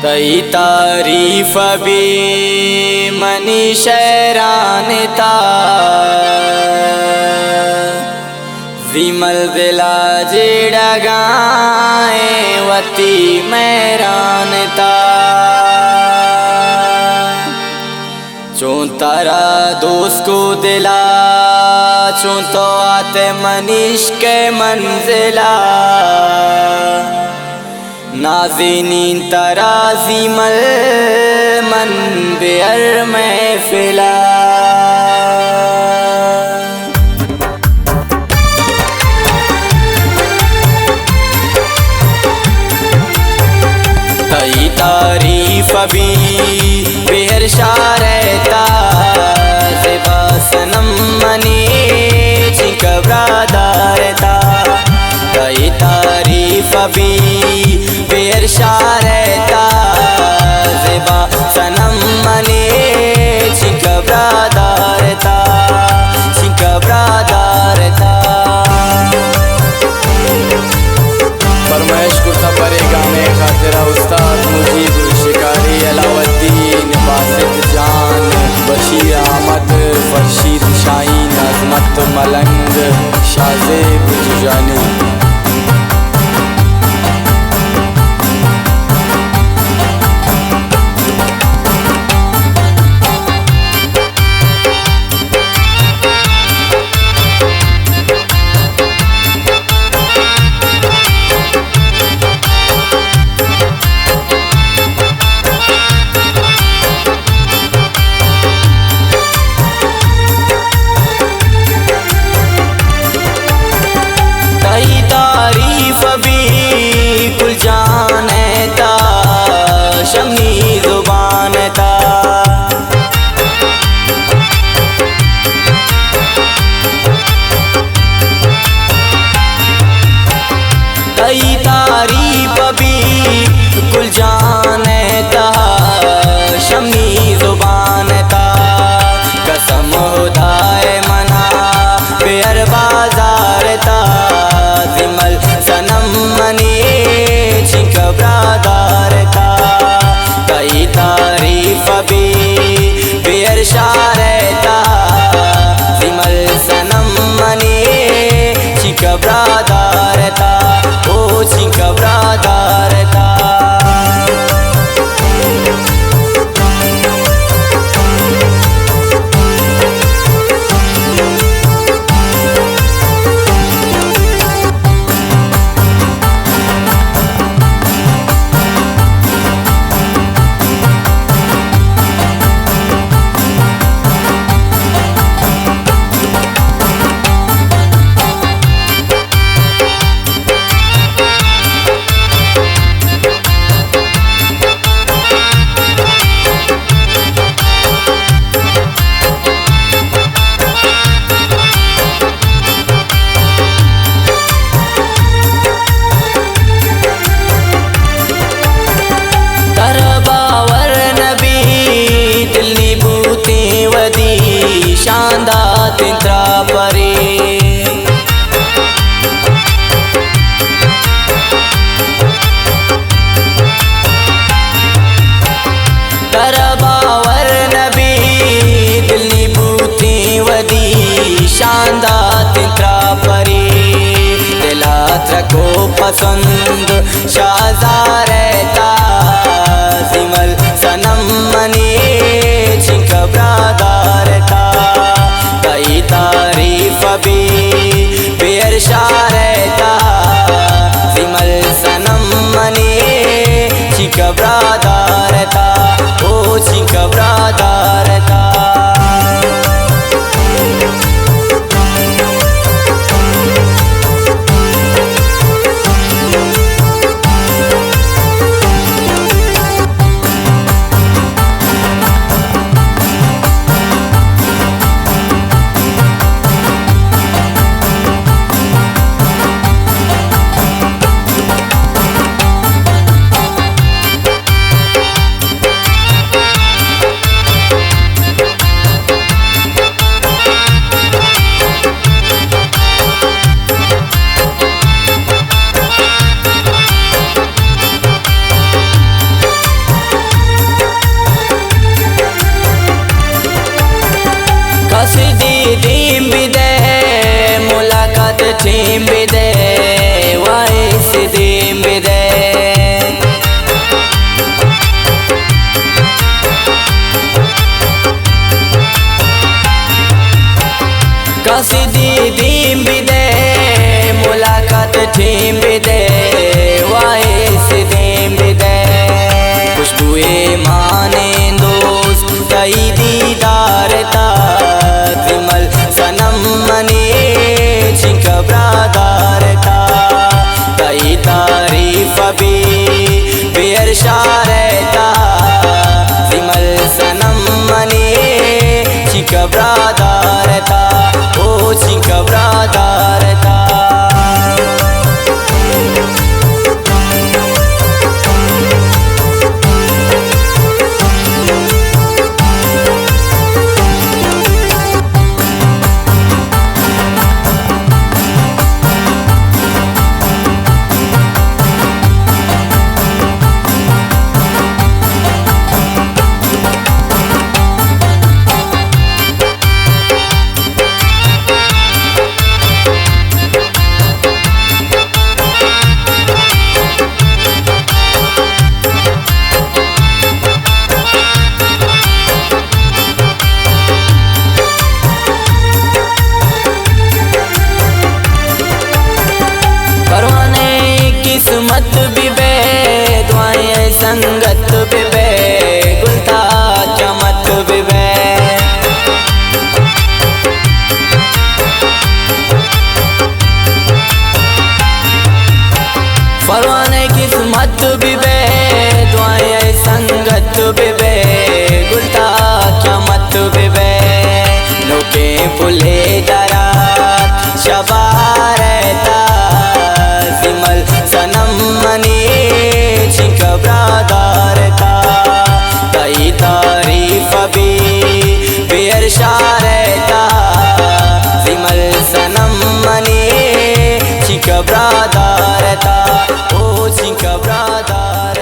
तई तारीफ भी मनी शहरानता विमल दिला जेड़ा गाए वती मैरानता चो तारा दोस्त को दिला चो तो आते मनीष के मंजिला नाज़िनीन तराज़ी मल मन बेअर महफिला तई तारीफ भी बेहर शारता ज़िबा सनम मनी चिकबरादारता तई तारीफ भी बेहर शारता ज़िबा सनम मनी चिकबरादारता फरमाइश कुर्ता परे गाने खातिरा उस्ताद मुजीब शिकारी अलाउद्दीन बासित जान बशीर अहमद फरशीद शाहीन अजमत मलंग शाज़ेब जुजानी। तारीफ भी कुल जानता शमी जुबानता कई तारीफ भी कुल जानता शमी जुबानता कसम खुदाए मना बेअर बाजारता विमल सनम मनी चिकबरादारता कई तारीफ भी बेअर शारता विमल सनम मनी चिकबरादारता ओ चिकबरादारता शानदार तिंत्रा परे तरबावर नबी दिल्ली बूती वदी शानदार तिंत्रा परे दिलात्र को पसंद शाहज़ारता विमल सनम मनी चिकबरादारता कई तारीफ भी बेअर शारता विमल सनम मनी चिकबरादारता ओ चिकबरादारता team bide wais dim bide kasidi dim bide मुलाकात team bide wais dim bide खुशबुए माने दोस्त कई दीदार ता विमल सनम मने छिक ब्रादार ता कई तारीफ भी बेअरशार ता विमल सनम मने छिक ब्रादार ता ओ छिक ब्रादार ता किस्मत भी बे दुआएं संगत भी बे गुलता चमत भी बे परवाने किस्मत भी बे दुआएं संगत भी बे गुलता चमत भी बे लोके पुले दरा शबारता विमल सनम मने छिक ब्रादार ता कई तारीफ भी बेअरशार ता विमल सनम मने छिक ब्रादार ता ओ छिक ब्रादार